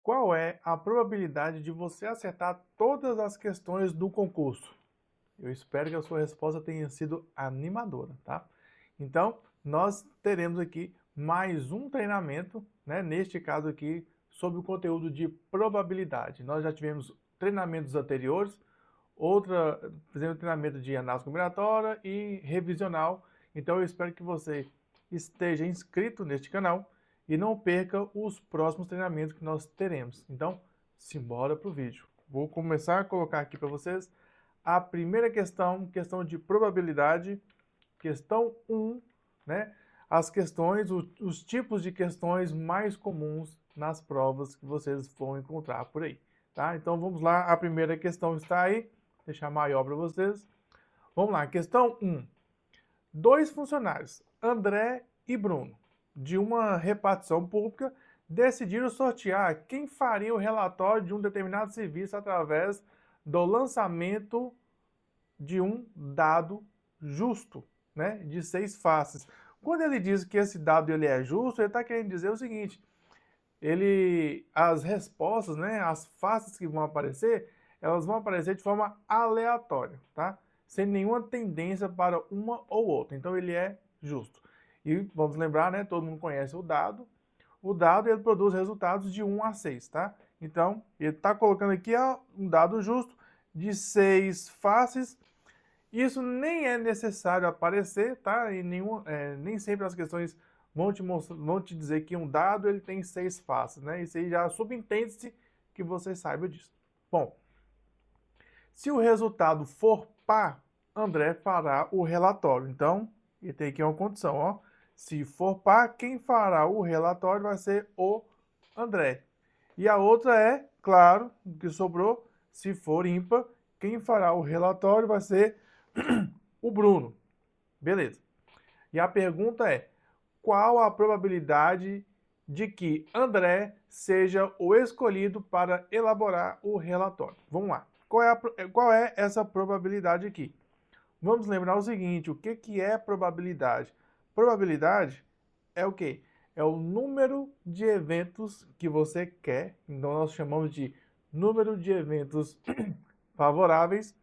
Qual é a probabilidade de você acertar todas as questões do concurso? Eu espero que a sua resposta tenha sido animadora, tá? Então, nós teremos aqui mais um treinamento, né? Neste caso aqui, sobre o conteúdo de probabilidade. Nós já tivemos treinamentos anteriores, fizemos treinamento de análise combinatória e revisional. Então, eu espero que você esteja inscrito neste canal e não perca os próximos treinamentos que nós teremos. Então, simbora para o vídeo. Vou começar a colocar aqui para vocês a primeira questão, questão de probabilidade, questão 1, né? As questões, os tipos de questões mais comuns nas provas que vocês vão encontrar por aí, tá? Então vamos lá, a primeira questão está aí, vou deixar maior para vocês. Vamos lá, questão 1. Dois funcionários, André e Bruno, de uma repartição pública, decidiram sortear quem faria o relatório de um determinado serviço através do lançamento de um dado justo, né, de 6 faces. Quando ele diz que esse dado ele é justo, ele está querendo dizer o seguinte: as respostas, né, as faces que vão aparecer, elas vão aparecer de forma aleatória, tá? Sem nenhuma tendência para uma ou outra. Então ele é justo. E vamos lembrar, né, todo mundo conhece o dado. O dado ele produz resultados de 1 a 6, tá? Então ele está colocando aqui um dado justo de 6 faces. Isso nem é necessário aparecer, tá? E nem sempre as questões vão te dizer que um dado ele tem 6 faces, né? Isso aí já subentende-se que você saiba disso. Bom, se o resultado for par, André fará o relatório. Então, ele tem aqui uma condição, ó. Se for par, quem fará o relatório vai ser o André. E a outra é, claro, o que sobrou, se for ímpar, quem fará o relatório vai ser o Bruno. Beleza. E a pergunta é: qual a probabilidade de que André seja o escolhido para elaborar o relatório? Vamos lá. Qual é essa probabilidade aqui? Vamos lembrar o seguinte: o que é probabilidade? Probabilidade é o quê? É o número de eventos que você quer, então nós chamamos de número de eventos favoráveis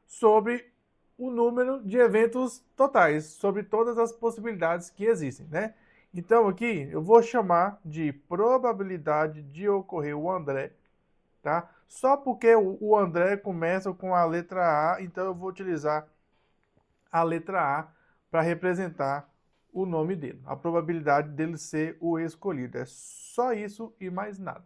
sobre o número de eventos totais, sobre todas as possibilidades que existem, né? Então aqui eu vou chamar de probabilidade de ocorrer o André, tá? Só porque o André começa com a letra A, então eu vou utilizar a letra A para representar o nome dele, a probabilidade dele ser o escolhido. É só isso e mais nada,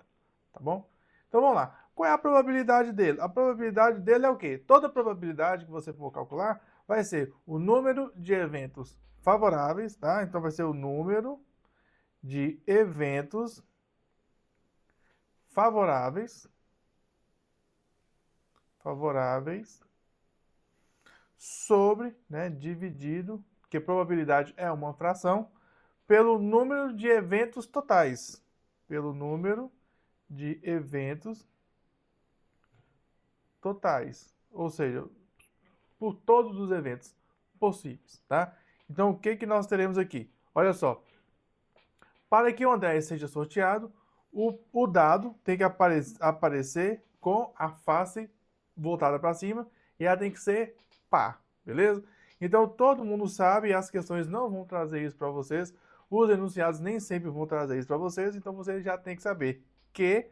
tá bom? Então vamos lá. Qual é a probabilidade dele? A probabilidade dele é o quê? Toda probabilidade que você for calcular vai ser o número de eventos favoráveis, tá? Então vai ser o número de eventos favoráveis sobre, né, dividido, que probabilidade é uma fração, pelo número de eventos totais. Pelo número de eventos totais. Ou seja, por todos os eventos possíveis, tá? Então, o que que nós teremos aqui? Olha só. Para que o André seja sorteado, o dado tem que aparecer com a face voltada para cima e ela tem que ser par, beleza? Então todo mundo sabe, as questões não vão trazer isso para vocês, os enunciados nem sempre vão trazer isso para vocês, então vocês já tem que saber que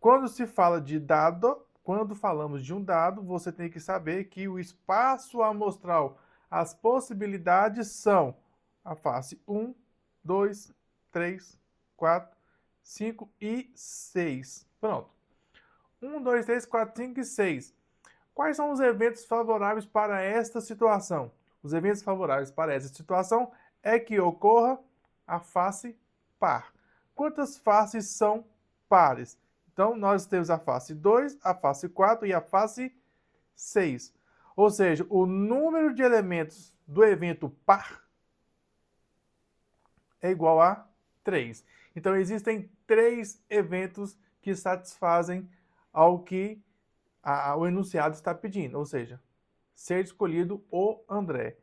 quando se fala de dado, quando falamos de um dado, você tem que saber que o espaço amostral, as possibilidades são a face 1, 2, 3, 4, 5 e 6. Pronto. 1, 2, 3, 4, 5 e 6. Quais são os eventos favoráveis para esta situação? Os eventos favoráveis para esta situação é que ocorra a face par. Quantas faces são pares? Então, nós temos a face 2, a face 4 e a face 6. Ou seja, o número de elementos do evento par é igual a 3. Então, existem 3 eventos que satisfazem ao que o enunciado está pedindo, ou seja, ser escolhido o André.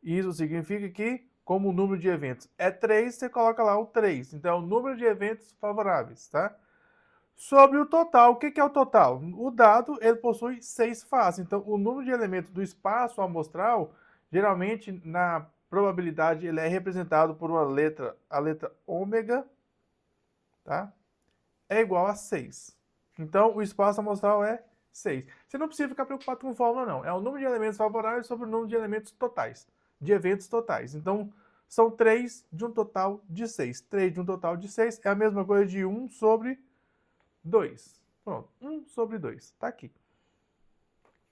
Isso significa que, como o número de eventos é 3, você coloca lá o 3. Então, é o número de eventos favoráveis, tá? sobre o total. O que é o total? O dado ele possui 6 faces. Então, o número de elementos do espaço amostral, geralmente na probabilidade, ele é representado por uma letra, a letra ômega, tá? É igual a 6. Então, o espaço amostral é 6. Você não precisa ficar preocupado com fórmula, não. É o número de elementos favoráveis sobre o número de elementos totais, de eventos totais. Então, são 3 de um total de 6. 3 de um total de 6 é a mesma coisa de 1 sobre 2. Pronto, 1 sobre 2. Está aqui.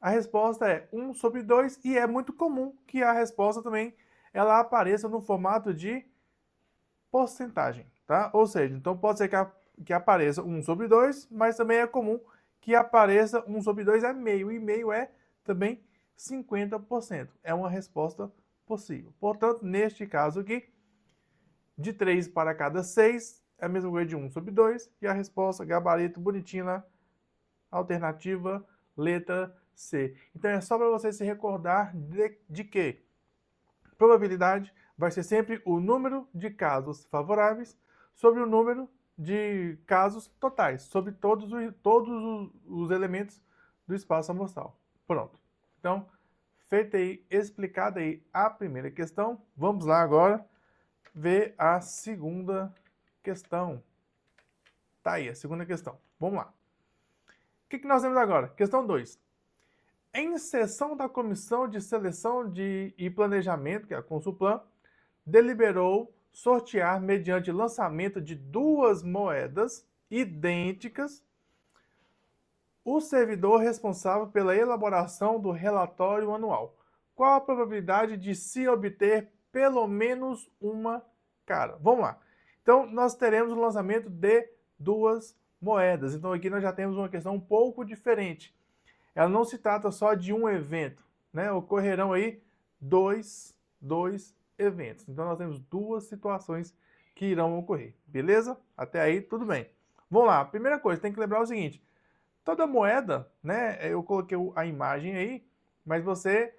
A resposta é 1 sobre 2 e é muito comum que a resposta também ela apareça no formato de porcentagem, tá? Ou seja, então pode ser que apareça 1 sobre 2, mas também é comum que apareça 1 sobre 2 é meio, e meio é também 50%. É uma resposta possível. Portanto, neste caso aqui, de 3 para cada 6 é a mesma coisa de 1 sobre 2, e a resposta, gabarito bonitinho na alternativa letra C. Então é só para você se recordar de que probabilidade vai ser sempre o número de casos favoráveis sobre o número de casos totais, sobre todos os elementos do espaço amostral. Pronto. Então, feita aí, explicada aí a primeira questão, vamos lá agora ver a segunda questão. Tá aí, a segunda questão. Vamos lá. O que nós temos agora? Questão 2. Em sessão da Comissão de Seleção e Planejamento, que é a Consulplan, deliberou sortear mediante lançamento de 2 moedas idênticas o servidor responsável pela elaboração do relatório anual. Qual a probabilidade de se obter pelo menos uma cara? Vamos lá. Então, nós teremos o lançamento de 2 moedas. Então, aqui nós já temos uma questão um pouco diferente. Ela não se trata só de um evento, né? Ocorrerão aí dois eventos. Então, nós temos 2 situações que irão ocorrer, beleza? Até aí, tudo bem. Vamos lá, primeira coisa, tem que lembrar o seguinte, toda moeda, né, eu coloquei a imagem aí, mas você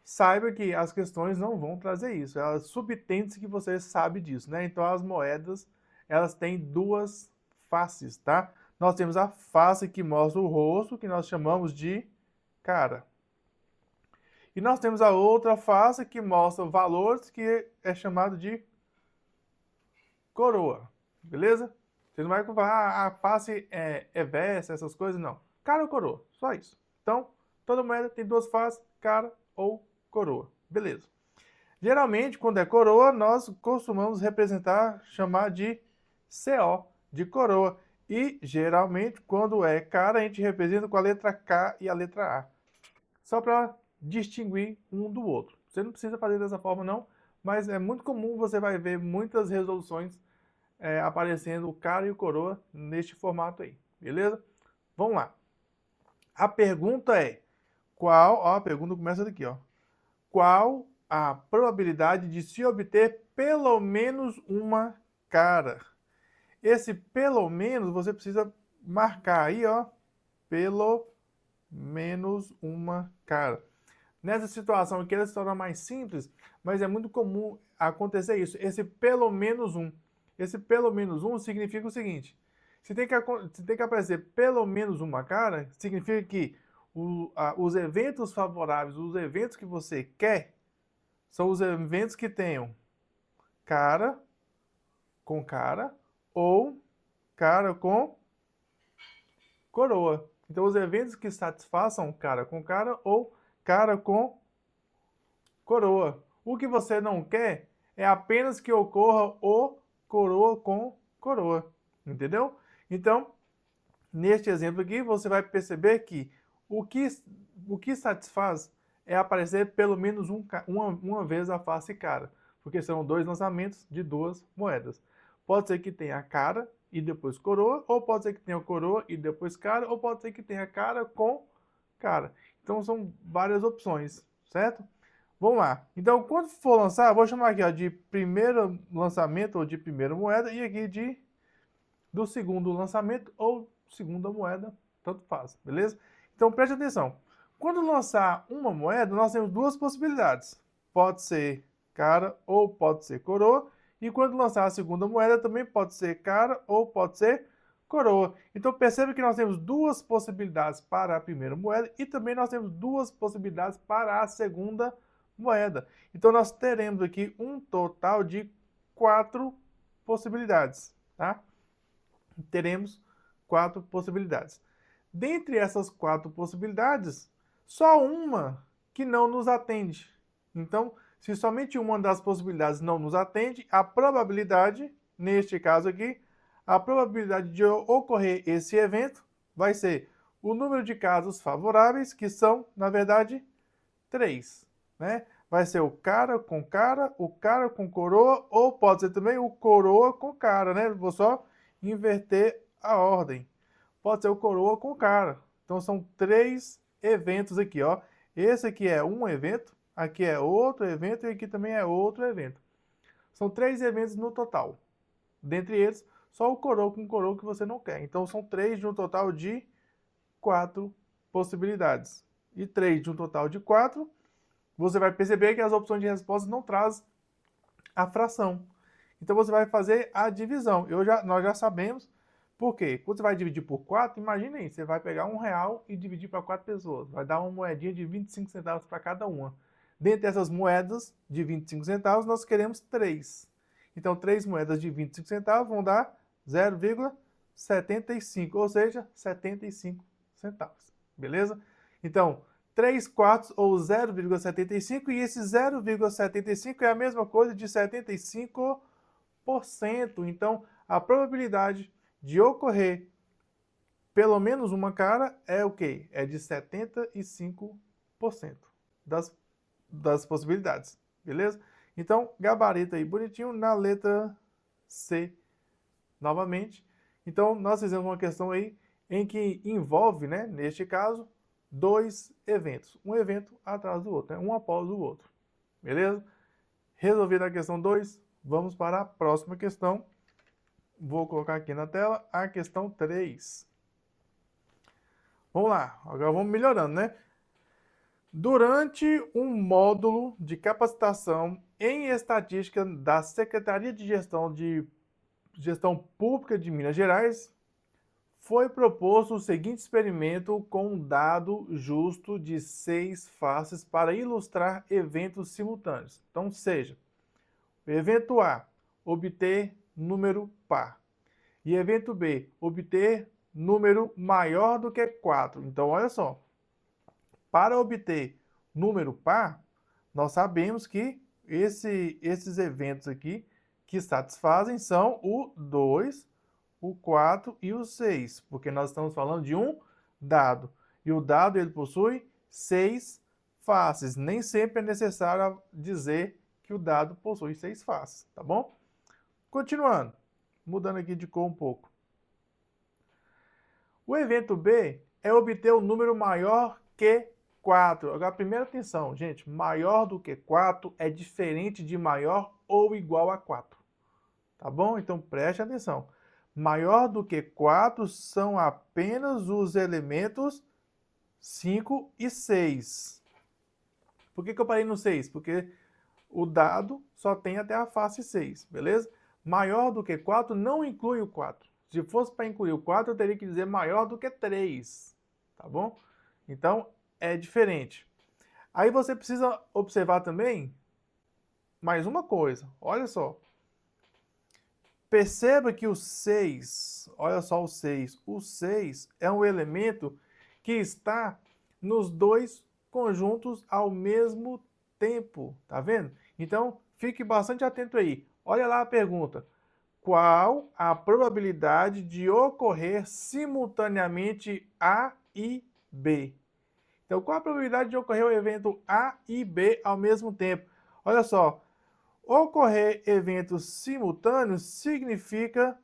saiba que as questões não vão trazer isso, elas subtendem-se que você sabe disso, né? Então, as moedas, elas têm 2 faces, tá? Nós temos a face que mostra o rosto, que nós chamamos de cara. E nós temos a outra face que mostra valores, que é chamado de coroa. Beleza? Você não vai falar, a face é versa, essas coisas, não. Cara ou coroa, só isso. Então, toda moeda tem 2 faces, cara ou coroa. Beleza. Geralmente, quando é coroa, nós costumamos representar, chamar de CO, de coroa. E, geralmente, quando é cara, a gente representa com a letra K e a letra A. Só para distinguir um do outro. Você não precisa fazer dessa forma, não, mas é muito comum, você vai ver muitas resoluções aparecendo o cara e o coroa neste formato aí, beleza? Vamos lá. A pergunta é, a pergunta começa daqui, ó. Qual a probabilidade de se obter pelo menos uma cara? Esse pelo menos você precisa marcar aí, ó, pelo menos uma cara. Nessa situação aqui ela se torna mais simples, mas é muito comum acontecer isso. Esse pelo menos um. Esse pelo menos um significa o seguinte, se tem que aparecer pelo menos uma cara, significa que os eventos favoráveis, os eventos que você quer, são os eventos que tenham cara com cara ou cara com coroa. Então, os eventos que satisfaçam cara com cara ou cara com coroa. O que você não quer é apenas que ocorra o coroa com coroa. Entendeu? Então, neste exemplo aqui, você vai perceber que o que satisfaz é aparecer pelo menos uma vez a face cara. Porque são 2 lançamentos de 2 moedas. Pode ser que tenha cara e depois coroa, ou pode ser que tenha coroa e depois cara, ou pode ser que tenha cara com cara. Então são várias opções, certo? Vamos lá. Então, quando for lançar, vou chamar aqui ó, de primeiro lançamento ou de primeira moeda, e aqui do segundo lançamento ou segunda moeda, tanto faz, beleza? Então preste atenção. Quando lançar uma moeda, nós temos 2 possibilidades. Pode ser cara ou pode ser coroa. E quando lançar a segunda moeda, também pode ser cara ou pode ser coroa. Então perceba que nós temos duas possibilidades para a primeira moeda e também nós temos duas possibilidades para a segunda moeda. Então nós teremos aqui um total de 4 possibilidades, tá? Teremos 4 possibilidades. Dentre essas 4 possibilidades, só uma que não nos atende. Então, se somente uma das possibilidades não nos atende, a probabilidade, neste caso aqui, a probabilidade de ocorrer esse evento vai ser o número de casos favoráveis, que são, na verdade, 3, né? Vai ser o cara com coroa, ou pode ser também o coroa com cara, né? Vou só inverter a ordem. Pode ser o coroa com cara. Então são 3 eventos aqui, ó. Esse aqui é um evento, aqui é outro evento e aqui também é outro evento. São 3 eventos no total. Dentre eles, só o coroa com coroa que você não quer. Então são 3 de um total de 4 possibilidades. E 3 de um total de 4, você vai perceber que as opções de resposta não trazem a fração. Então você vai fazer a divisão. Nós já sabemos por quê. Quando você vai dividir por 4, imagine aí, você vai pegar R$1 e dividir para 4 pessoas. Vai dar uma moedinha de 25 centavos para cada uma. Dentre essas moedas de 25 centavos, nós queremos 3. Então 3 moedas de 25 centavos vão dar 0,75, ou seja, 75 centavos. Beleza? Então, 3 quartos ou 0,75, e esse 0,75 é a mesma coisa de 75%. Então, a probabilidade de ocorrer pelo menos uma cara é o quê? É de 75% das possibilidades, beleza? Então, gabarito aí bonitinho na letra C novamente. Então, nós fizemos uma questão aí em que envolve, né, neste caso, 2 eventos. Um evento atrás do outro, né? Um após o outro. Beleza? Resolvida a questão 2, vamos para a próxima questão. Vou colocar aqui na tela a questão 3. Vamos lá, agora vamos melhorando, né? Durante um módulo de capacitação em estatística da Secretaria de Gestão Pública de Minas Gerais, foi proposto o seguinte experimento com um dado justo de 6 faces para ilustrar eventos simultâneos. Então, seja, evento A, obter número par. E evento B, obter número maior do que 4. Então, olha só. Para obter número par, nós sabemos que esses eventos aqui que satisfazem são o 2, o 4 e o 6, porque nós estamos falando de um dado. E o dado ele possui 6 faces. Nem sempre é necessário dizer que o dado possui 6 faces, tá bom? Continuando, mudando aqui de cor um pouco. O evento B é obter o número maior que 4. Agora, primeira atenção, gente, maior do que 4 é diferente de maior ou igual a 4. Tá bom? Então, preste atenção. Maior do que 4 são apenas os elementos 5 e 6. Por que eu parei no 6? Porque o dado só tem até a face 6, beleza? Maior do que 4 não inclui o 4. Se fosse para incluir o 4, eu teria que dizer maior do que 3, tá bom? Então, é diferente. Aí você precisa observar também mais uma coisa, olha só. Perceba que o 6, olha só o 6 é um elemento que está nos 2 conjuntos ao mesmo tempo, tá vendo? Então, fique bastante atento aí. Olha lá a pergunta. Qual a probabilidade de ocorrer simultaneamente A e B? Então, qual a probabilidade de ocorrer o evento A e B ao mesmo tempo? Olha só. Ocorrer eventos simultâneos significa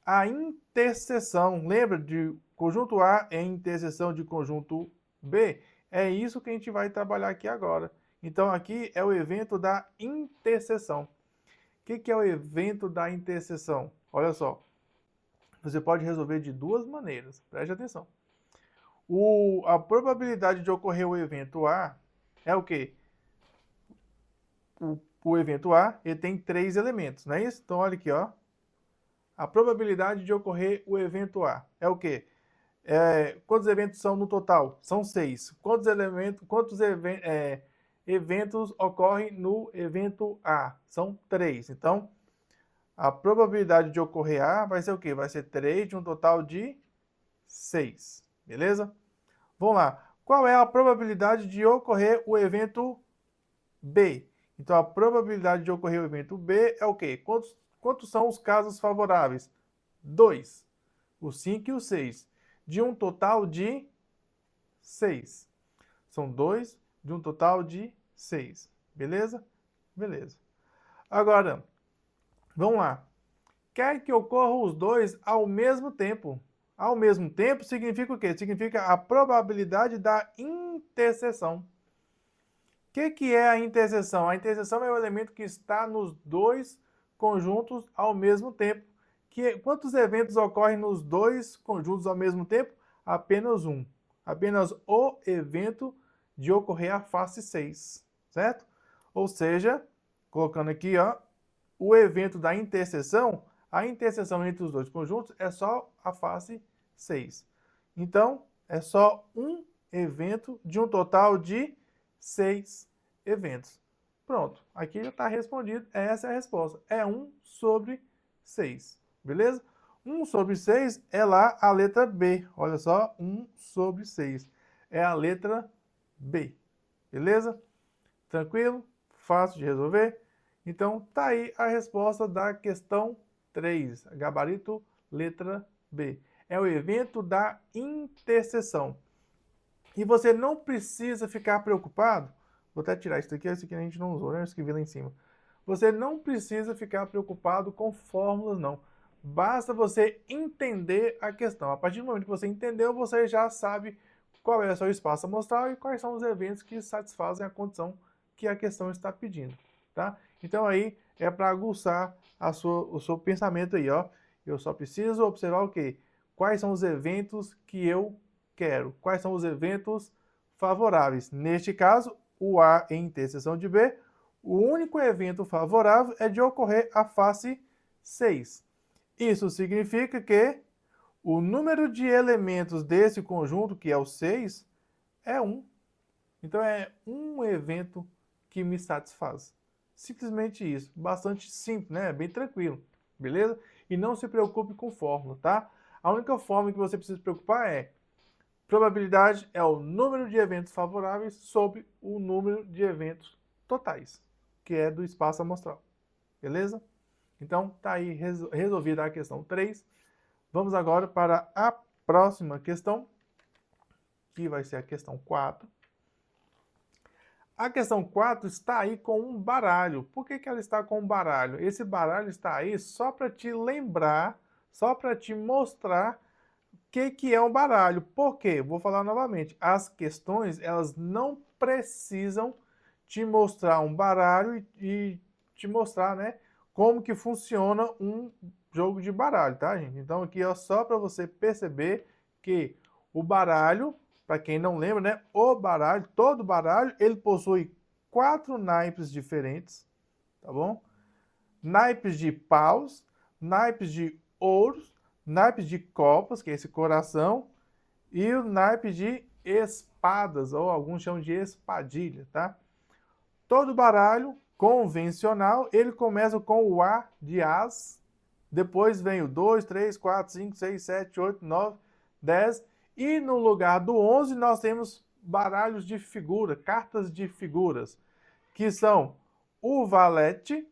a interseção. Lembra de conjunto A é interseção de conjunto B? É isso que a gente vai trabalhar aqui agora. Então, aqui é o evento da interseção. O que é o evento da interseção? Olha só. Você pode resolver de 2 maneiras. Preste atenção. A probabilidade de ocorrer o evento A é o quê? O evento A ele tem 3 elementos, não é isso? Então, olha aqui, ó. A probabilidade de ocorrer o evento A é o quê? Quantos eventos são no total? São 6. Quantos eventos ocorrem no evento A? São 3. Então, a probabilidade de ocorrer A vai ser o quê? Vai ser 3 de um total de 6. Beleza? Vamos lá. Qual é a probabilidade de ocorrer o evento B? Então, a probabilidade de ocorrer o evento B é o quê? Quantos são os casos favoráveis? 2. O 5 e o 6. De um total de 6. São 2 de um total de 6. Beleza? Beleza. Agora, vamos lá. Quer que ocorram os dois ao mesmo tempo. Ao mesmo tempo significa o quê? Significa a probabilidade da interseção. O que é a interseção? A interseção é o elemento que está nos dois conjuntos ao mesmo tempo. Quantos eventos ocorrem nos dois conjuntos ao mesmo tempo? Apenas um. Apenas o evento de ocorrer a face 6, certo? Ou seja, colocando aqui, ó, o evento da interseção, a interseção entre os dois conjuntos é só a face 6. Então, é só um evento de um total de 6 eventos. Pronto, aqui já está respondido, essa é a resposta. É 1 sobre 6, beleza? 1 sobre 6 é lá a letra B. Olha só, 1 sobre 6 é a letra B, beleza? Tranquilo? Fácil de resolver? Então, tá aí a resposta da questão 3, gabarito letra B. É o evento da interseção. E você não precisa ficar preocupado, vou até tirar isso aqui a gente não usou, né? Eu escrevi lá em cima. Você não precisa ficar preocupado com fórmulas, não. Basta você entender a questão. A partir do momento que você entendeu, você já sabe qual é o seu espaço amostral e quais são os eventos que satisfazem a condição que a questão está pedindo, tá? Então aí é para aguçar o seu pensamento aí, ó. Eu só preciso observar o quê? Quais são os eventos que eu quero? Quais são os eventos favoráveis? Neste caso, o A em interseção de B, o único evento favorável é de ocorrer a face 6. Isso significa que o número de elementos desse conjunto, que é o 6, é 1. Então é um evento que me satisfaz. Simplesmente isso. Bastante simples, né? Bem tranquilo. Beleza? E não se preocupe com fórmula, tá? A única fórmula que você precisa se preocupar é probabilidade é o número de eventos favoráveis sobre o número de eventos totais, que é do espaço amostral. Beleza? Então, tá aí resolvida a questão 3. Vamos agora para a próxima questão, que vai ser a questão 4. A questão 4 está aí com um baralho. Por que ela está com um baralho? Esse baralho está aí só para te lembrar, só para te mostrar o que é um baralho. Por quê? Vou falar novamente. As questões, elas não precisam te mostrar um baralho e te mostrar, né, como que funciona um jogo de baralho, tá, gente? Então aqui é só para você perceber que o baralho, para quem não lembra, né, o baralho, todo baralho, ele possui 4 naipes diferentes, tá bom? Naipes de paus, naipes de ouros, naipes de copas, que é esse coração, e o naipe de espadas, ou alguns chamam de espadilha, tá? Todo baralho convencional, ele começa com o A de as, depois vem o 2, 3, 4, 5, 6, 7, 8, 9, 10, e no lugar do 11 nós temos baralhos de figura, cartas de figuras, que são o valete,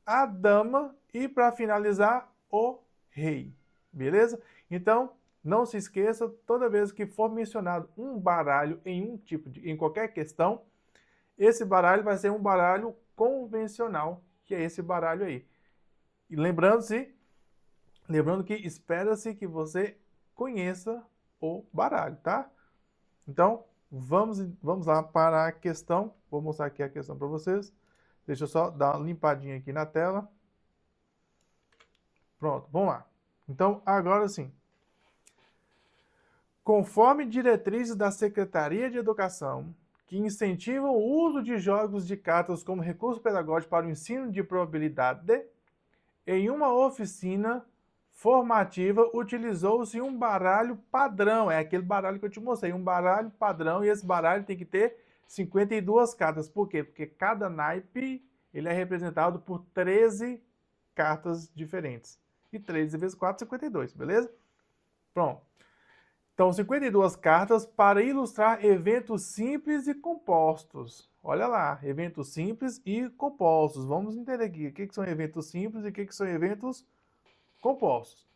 a dama e, para finalizar, o rei. Beleza? Então, não se esqueça, toda vez que for mencionado um baralho em qualquer questão, esse baralho vai ser um baralho convencional, que é esse baralho aí. E lembrando que espera-se que você conheça o baralho, tá? Então, vamos lá para a questão. Vou mostrar aqui a questão para vocês. Deixa eu só dar uma limpadinha aqui na tela. Pronto, vamos lá. Então, agora sim. Conforme diretrizes da Secretaria de Educação, que incentivam o uso de jogos de cartas como recurso pedagógico para o ensino de probabilidade, em uma oficina formativa, utilizou-se um baralho padrão. É aquele baralho que eu te mostrei, um baralho padrão, e esse baralho tem que ter 52 cartas. Por quê? Porque cada naipe ele é representado por 13 cartas diferentes. E 13 vezes 4, 52, beleza? Pronto. Então, 52 cartas para ilustrar eventos simples e compostos. Olha lá, eventos simples e compostos. Vamos entender aqui o que são eventos simples e o que são eventos compostos.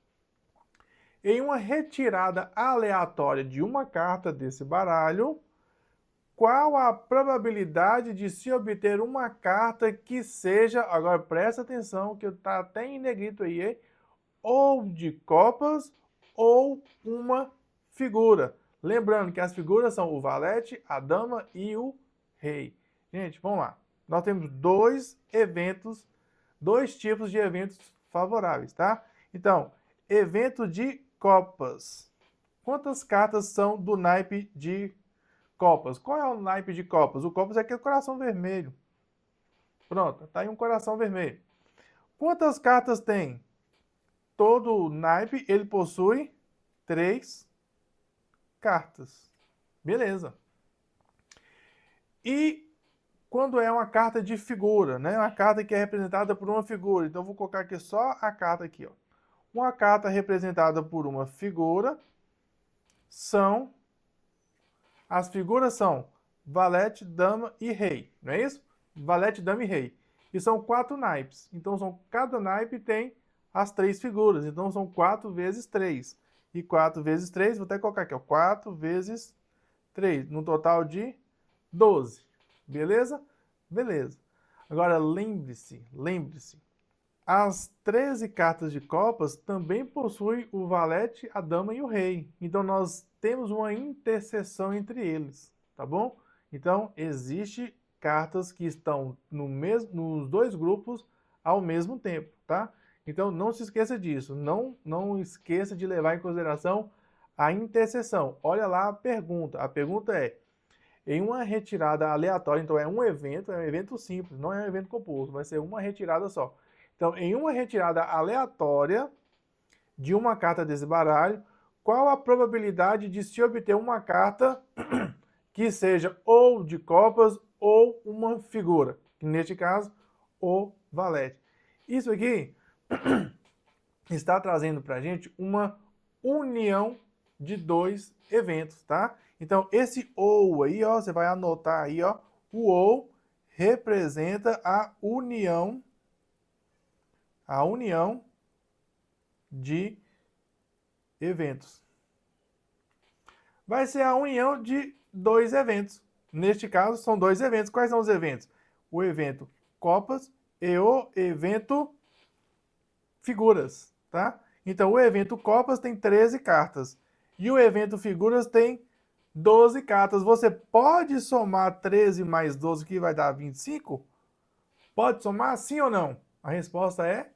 Em uma retirada aleatória de uma carta desse baralho, qual a probabilidade de se obter uma carta que seja, agora presta atenção que está até em negrito aí, hein? Ou de copas ou uma figura. Lembrando que as figuras são o valete, a dama e o rei. Gente, vamos lá. Nós temos dois tipos de eventos favoráveis, tá? Então, evento de copas. Quantas cartas são do naipe de copas? Qual é o naipe de copas? O copas é aquele coração vermelho. Pronto, tá aí um coração vermelho. Quantas cartas tem? Todo naipe, ele possui 3 cartas. Beleza. E quando é uma carta de figura, né? Uma carta que é representada por uma figura. Então, eu vou colocar aqui só a carta aqui, ó. Uma carta representada por uma figura as figuras são valete, dama e rei, não é isso? Valete, dama e rei. E são 4 naipes. Então, cada naipe tem as 3 figuras. Então, são 4 vezes 3. E 4 vezes 3, vou até colocar aqui, ó, 4 vezes 3, no total de 12. Beleza? Beleza. Agora, lembre-se, as 13 cartas de copas também possuem o valete, a dama e o rei. Então, nós temos uma interseção entre eles, tá bom? Então, existe cartas que estão nos dois grupos ao mesmo tempo, tá? Então, não se esqueça disso. Não esqueça de levar em consideração a interseção. Olha lá a pergunta. A pergunta é, em uma retirada aleatória, então é um evento simples, não é um evento composto, vai ser uma retirada só. Então, em uma retirada aleatória de uma carta desse baralho, qual a probabilidade de se obter uma carta que seja ou de copas ou uma figura? Neste caso, o valete. Isso aqui está trazendo para a gente uma união de 2 eventos, tá? Então, esse ou aí, ó, você vai anotar aí, ó, o ou representa a união de eventos. Vai ser a união de 2 eventos. Neste caso, são 2 eventos. Quais são os eventos? O evento copas e o evento figuras, tá? Então, o evento copas tem 13 cartas e o evento figuras tem 12 cartas. Você pode somar 13 mais 12, que vai dar 25? Pode somar, sim ou não? A resposta é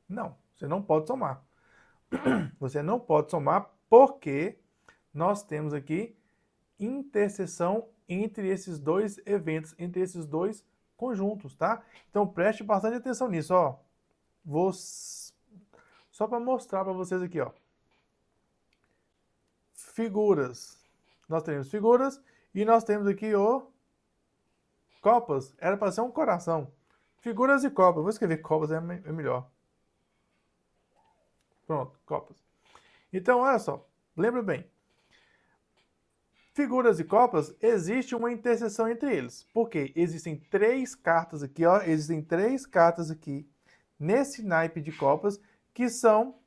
não, você não pode somar. Você não pode somar porque nós temos aqui interseção entre esses 2 eventos, entre esses 2 conjuntos, tá? Então preste bastante atenção nisso, ó. Vou só para mostrar para vocês aqui, ó. Figuras. Nós temos figuras e nós temos aqui o copas. Era para ser um coração. Figuras e copas. Vou escrever copas, é melhor. Pronto, copas. Então, olha só, lembra bem. Figuras e copas, existe uma interseção entre eles. Por quê? Existem 3 cartas aqui, ó. Existem 3 cartas aqui, nesse naipe de copas, que são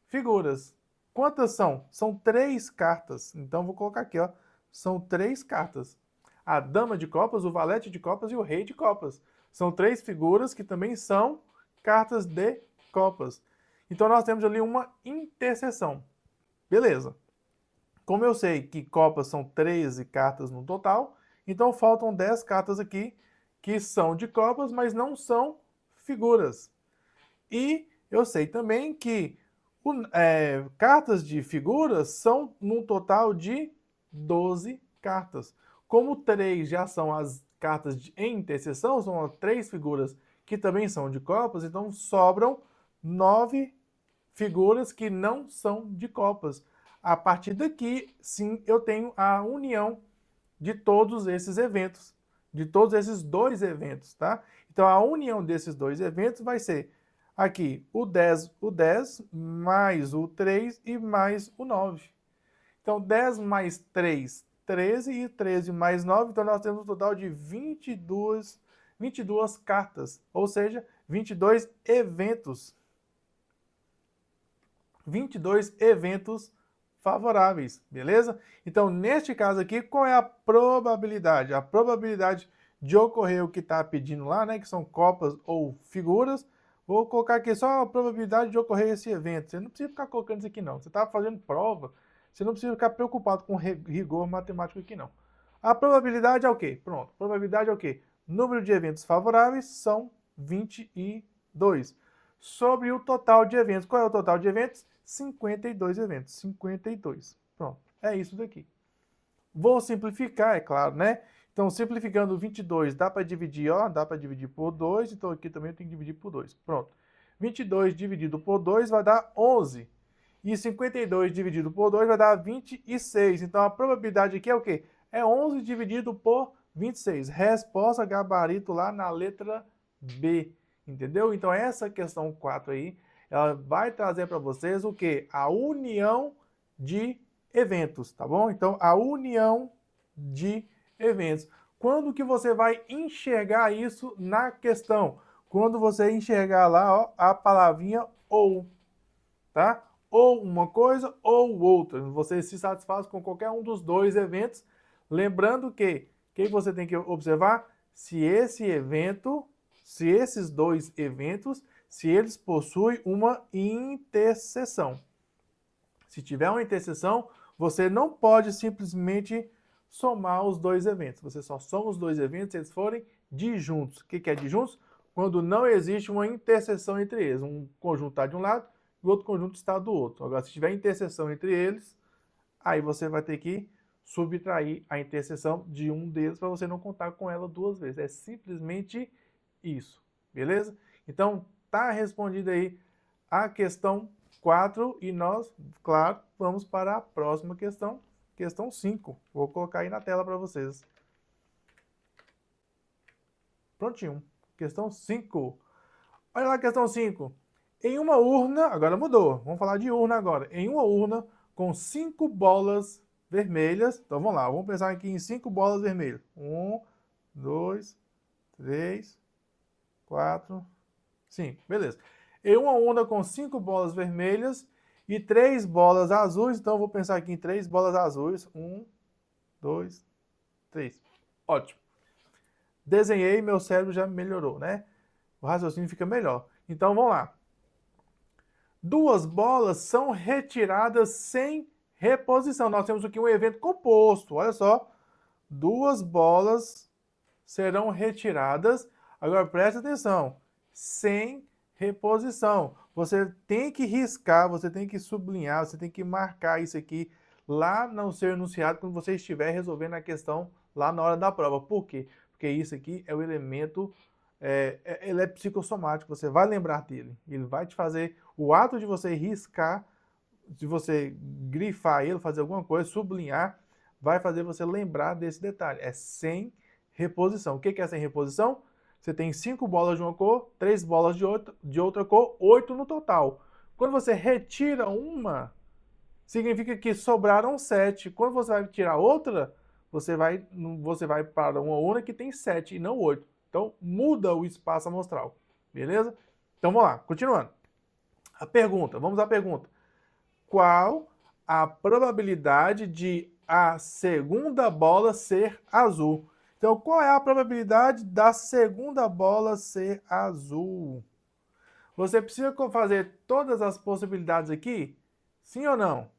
figuras. Quantas são? São 3 cartas. Então, vou colocar aqui, ó. São 3 cartas. A dama de copas, o valete de copas e o rei de copas. São 3 figuras que também são cartas de copas. Então, nós temos ali uma interseção. Beleza. Como eu sei que copas são 13 cartas no total, então faltam 10 cartas aqui que são de copas, mas não são figuras. E eu sei também que cartas de figuras são num total de 12 cartas. Como 3 já são as cartas em interseção, são 3 figuras que também são de copas, então sobram 9 figuras que não são de copas. A partir daqui, sim, eu tenho a união de todos esses eventos, de todos esses dois eventos, tá? Então, a união desses dois eventos vai ser aqui o 10 mais o 3 e mais o 9. Então, 10 mais 3, 13, e 13 mais 9, então nós temos um total de 22 cartas, ou seja, 22 eventos. 22 eventos favoráveis, beleza? Então, neste caso aqui, qual é a probabilidade? A probabilidade de ocorrer o que está pedindo lá, né, que são copas ou figuras. Vou colocar aqui só a probabilidade de ocorrer esse evento. Você não precisa ficar colocando isso aqui, não. Você está fazendo prova, você não precisa ficar preocupado com rigor matemático aqui, não. A probabilidade é o quê? Pronto, probabilidade é o quê? Número de eventos favoráveis são 22. Sobre o total de eventos. Qual é o total de eventos? 52 eventos. 52. Pronto, é isso daqui. Vou simplificar, é claro, né? Então, simplificando 22, dá para dividir, ó, dá para dividir por 2, então aqui também eu tenho que dividir por 2. Pronto. 22 dividido por 2 vai dar 11. E 52 dividido por 2 vai dar 26. Então, a probabilidade aqui é o quê? É 11 dividido por 26. Resposta gabarito lá na letra B. Entendeu? Então, essa questão 4 aí, ela vai trazer para vocês o quê? A união de eventos, tá bom? Então, a união de eventos. Quando que você vai enxergar isso na questão? Quando você enxergar lá, ó, a palavrinha ou, tá? Ou uma coisa ou outra. Você se satisfaz com qualquer um dos dois eventos. Lembrando que, o que você tem que observar? Se esses dois eventos, se eles possuem uma interseção. Se tiver uma interseção, você não pode simplesmente somar os dois eventos. Você só soma os dois eventos se eles forem disjuntos. O que é disjuntos? Quando não existe uma interseção entre eles. Um conjunto está de um lado e o outro conjunto está do outro. Agora, se tiver interseção entre eles, aí você vai ter que subtrair a interseção de um deles para você não contar com ela duas vezes. É simplesmente isso, beleza? Então, tá respondida aí a questão 4 e nós, claro, vamos para a próxima questão, questão 5. Vou colocar aí na tela para vocês. Prontinho. Questão 5. Olha lá a questão 5. Em uma urna, agora mudou, vamos falar de urna agora. Em uma urna com 5 bolas vermelhas, então vamos lá, vamos pensar aqui em 5 bolas vermelhas. 1, 2, 3, 4, 5, beleza. Em uma urna com 5 bolas vermelhas e 3 bolas azuis, então eu vou pensar aqui em 3 bolas azuis. 1, 2, 3. Ótimo. Desenhei, meu cérebro já melhorou, né? O raciocínio fica melhor. Então vamos lá. 2 bolas são retiradas sem reposição. Nós temos aqui um evento composto, olha só. 2 bolas serão retiradas, agora preste atenção, sem reposição. Você tem que riscar, você tem que sublinhar, você tem que marcar isso aqui lá no seu enunciado quando você estiver resolvendo a questão lá na hora da prova. Por quê? Porque isso aqui é o elemento, ele é psicossomático, você vai lembrar dele. Ele vai te fazer, o ato de você riscar, de você grifar ele, fazer alguma coisa, sublinhar, vai fazer você lembrar desse detalhe. É sem reposição. O que é sem reposição? Você tem 5 bolas de uma cor, 3 bolas de outra cor, 8 no total. Quando você retira uma, significa que sobraram 7. Quando você vai tirar outra, você vai para uma urna que tem 7 e não 8. Então, muda o espaço amostral. Beleza? Então, vamos lá. Continuando. A pergunta. Vamos à pergunta. Qual a probabilidade de a segunda bola ser azul? Então, qual é a probabilidade da segunda bola ser azul? Você precisa fazer todas as possibilidades aqui? Sim ou não?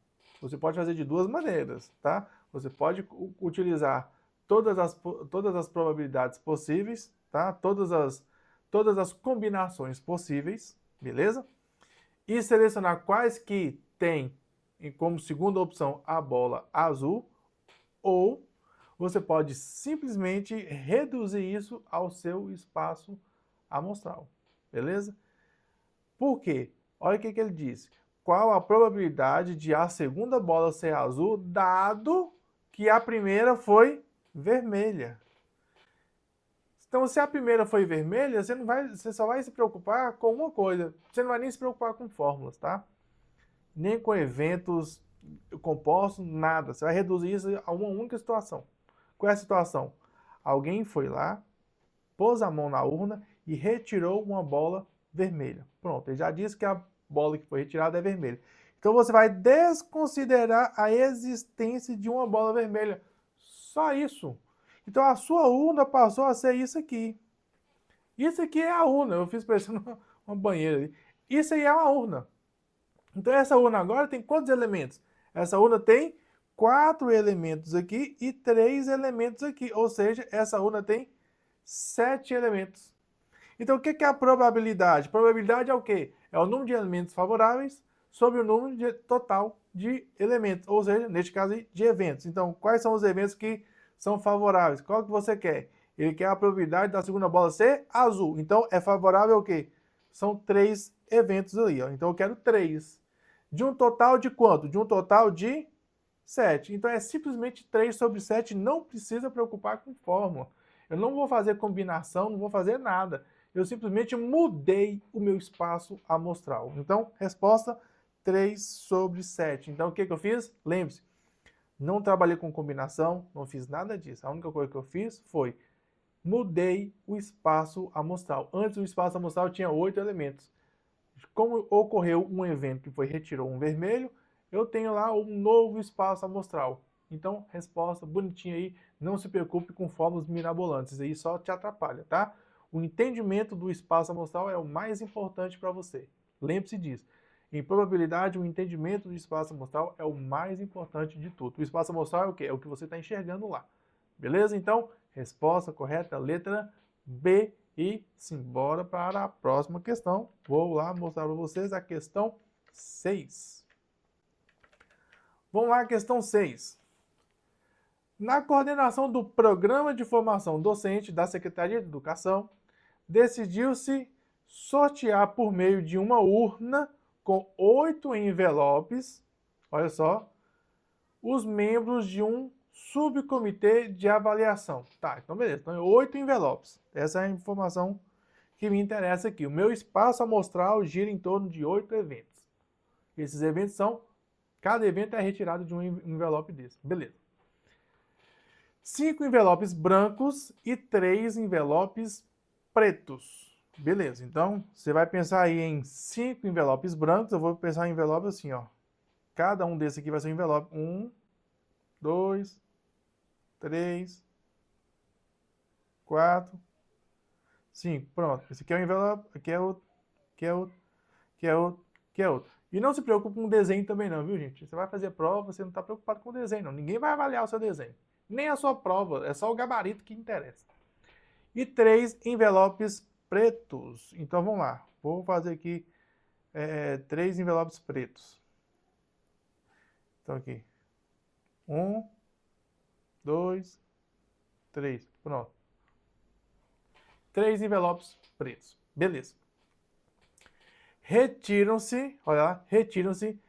Você pode fazer de duas maneiras, tá? Você pode utilizar todas as probabilidades possíveis, tá? Todas as combinações possíveis, beleza? E selecionar quais que tem como segunda opção a bola azul, ou você pode simplesmente reduzir isso ao seu espaço amostral, beleza? Por quê? Olha o que ele diz. qual a probabilidade de a segunda bola ser azul, dado que a primeira foi vermelha. Então, se a primeira foi vermelha, você só vai se preocupar com uma coisa. Você não vai nem se preocupar com fórmulas, tá? Nem com eventos compostos, nada. Você vai reduzir isso a uma única situação. Qual é a situação? Alguém foi lá, pôs a mão na urna e retirou uma bola vermelha. Pronto, ele já disse que a bola que foi retirada é vermelha. Então você vai desconsiderar a existência de uma bola vermelha. Só isso. Então a sua urna passou a ser isso aqui. Isso aqui é a urna. Eu fiz parecendo uma banheira ali. Isso aí é uma urna. Então essa urna agora tem quantos elementos? Essa urna tem 4 elementos aqui e 3 elementos aqui. Ou seja, essa urna tem 7 elementos. Então o que é a probabilidade? Probabilidade é o quê? É o número de elementos favoráveis sobre o número total de elementos. Ou seja, neste caso aí, de eventos. Então quais são os eventos que são favoráveis? Qual que você quer? Ele quer a probabilidade da segunda bola ser azul. Então é favorável o quê? São 3 eventos ali. Ó. Então eu quero 3. De um total de quanto? De um total de 7. Então é simplesmente 3 sobre 7. Não precisa preocupar com fórmula. Eu não vou fazer combinação, não vou fazer nada. Eu simplesmente mudei o meu espaço amostral. Então, resposta 3 sobre 7. Então, o que eu fiz? Lembre-se, não trabalhei com combinação, não fiz nada disso. A única coisa que eu fiz foi mudei o espaço amostral. Antes, o espaço amostral tinha 8 elementos. Como ocorreu um evento que foi retirou um vermelho, eu tenho lá um novo espaço amostral. Então, resposta bonitinha aí. Não se preocupe com fórmulas mirabolantes. Isso aí só te atrapalha, tá? O entendimento do espaço amostral é o mais importante para você. Lembre-se disso. Em probabilidade, o entendimento do espaço amostral é o mais importante de tudo. O espaço amostral é o quê? É o que você está enxergando lá. Beleza? Então, resposta correta, letra B. E simbora para a próxima questão. Vou lá mostrar para vocês a questão 6. Vamos lá, questão 6. Na coordenação do Programa de Formação Docente da Secretaria de Educação, decidiu-se sortear por meio de uma urna com 8 envelopes, olha só, os membros de um subcomitê de avaliação. Tá, então beleza, então 8 envelopes. Essa é a informação que me interessa aqui. O meu espaço amostral gira em torno de 8 eventos. Esses eventos são, cada evento é retirado de um envelope desse. Beleza. 5 envelopes brancos e 3 envelopes pretos. Beleza, então você vai pensar aí em 5 envelopes brancos, eu vou pensar em envelope assim, ó. Cada um desses aqui vai ser um envelope. 1, 2, 3, 4, 5. Pronto. Esse aqui é o envelope, aqui é outro, aqui é outro, aqui é outro, aqui é outro. E não se preocupe com o desenho também não, viu, gente? Você vai fazer prova, você não está preocupado com o desenho, não. Ninguém vai avaliar o seu desenho. Nem a sua prova, é só o gabarito que interessa. E 3 envelopes pretos. Então, vamos lá. Vou fazer aqui 3 envelopes pretos. Então, aqui. 1, 2, 3. Pronto. 3 envelopes pretos. Beleza. Retiram-se, olha lá, retiram-se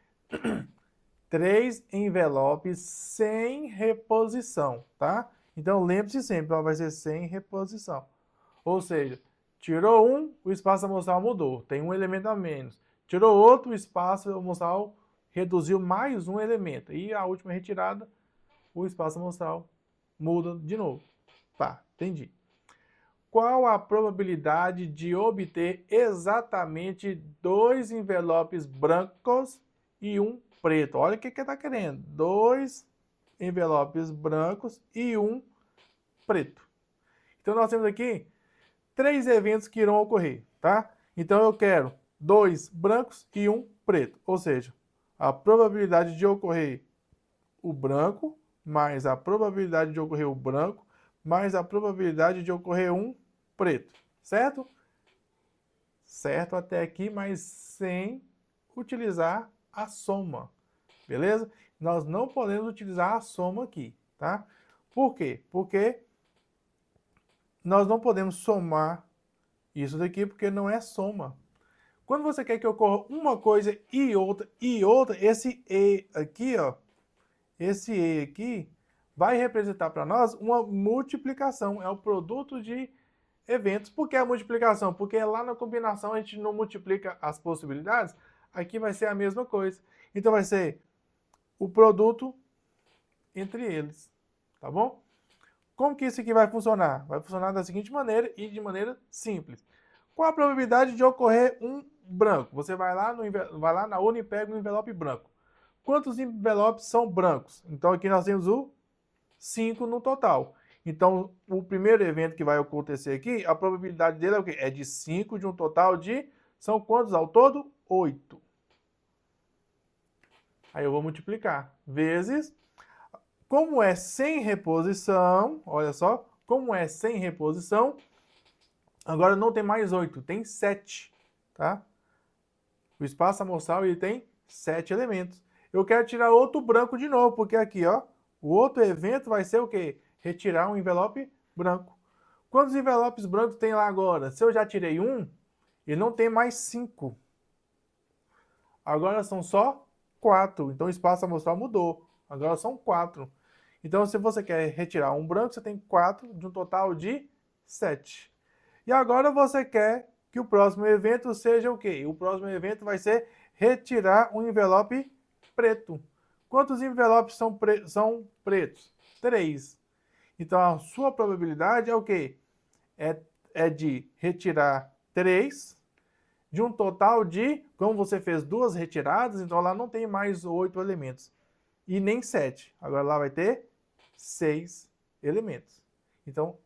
3 envelopes sem reposição, tá? Então, lembre-se sempre, ó, vai ser sem reposição. Ou seja, tirou um, o espaço amostral mudou, tem um elemento a menos. Tirou outro, o espaço amostral reduziu mais um elemento. E a última retirada, o espaço amostral muda de novo. Tá, entendi. Qual a probabilidade de obter exatamente 2 envelopes brancos e um preto? Olha o que ele está querendo. 2 envelopes brancos e um preto. Então, nós temos aqui 3 eventos que irão ocorrer, tá? Então, eu quero 2 brancos e um preto. Ou seja, a probabilidade de ocorrer o branco, mais a probabilidade de ocorrer o branco, mais a probabilidade de ocorrer um preto, certo? Certo até aqui, mas sem utilizar a soma, beleza? Nós não podemos utilizar a soma aqui, tá? Por quê? Porque nós não podemos somar isso daqui porque não é soma. Quando você quer que ocorra uma coisa e outra, esse E aqui, ó, esse E aqui, vai representar para nós uma multiplicação, é o produto de eventos. Por que a multiplicação? Porque lá na combinação a gente não multiplica as possibilidades, aqui vai ser a mesma coisa. Então vai ser o produto entre eles, tá bom? Como que isso aqui vai funcionar? Vai funcionar da seguinte maneira e de maneira simples. Qual a probabilidade de ocorrer um branco? Você vai lá na urna e pega um envelope branco. Quantos envelopes são brancos? Então aqui nós temos o 5 no total. Então, o primeiro evento que vai acontecer aqui, a probabilidade dele é o quê? É de 5 de um total de... São quantos ao todo? 8. Aí eu vou multiplicar. Vezes... Como é sem reposição, olha só, como é sem reposição, agora não tem mais 8, tem 7, tá? O espaço amostral ele tem 7 elementos. Eu quero tirar outro branco de novo, porque aqui, ó, o outro evento vai ser o quê? Retirar um envelope branco. Quantos envelopes brancos tem lá agora? Se eu já tirei um, ele não tem mais 5. Agora são só 4, então o espaço amostral mudou. Agora são 4. Então, se você quer retirar um branco, você tem 4 de um total de 7. E agora você quer que o próximo evento seja o quê? O próximo evento vai ser retirar um envelope preto. Quantos envelopes são pretos? 3. Então, a sua probabilidade é o quê? É de retirar 3 de um total de, como você fez 2 retiradas, então lá não tem mais 8 elementos. E nem 7. Agora lá vai ter 6 elementos. Então,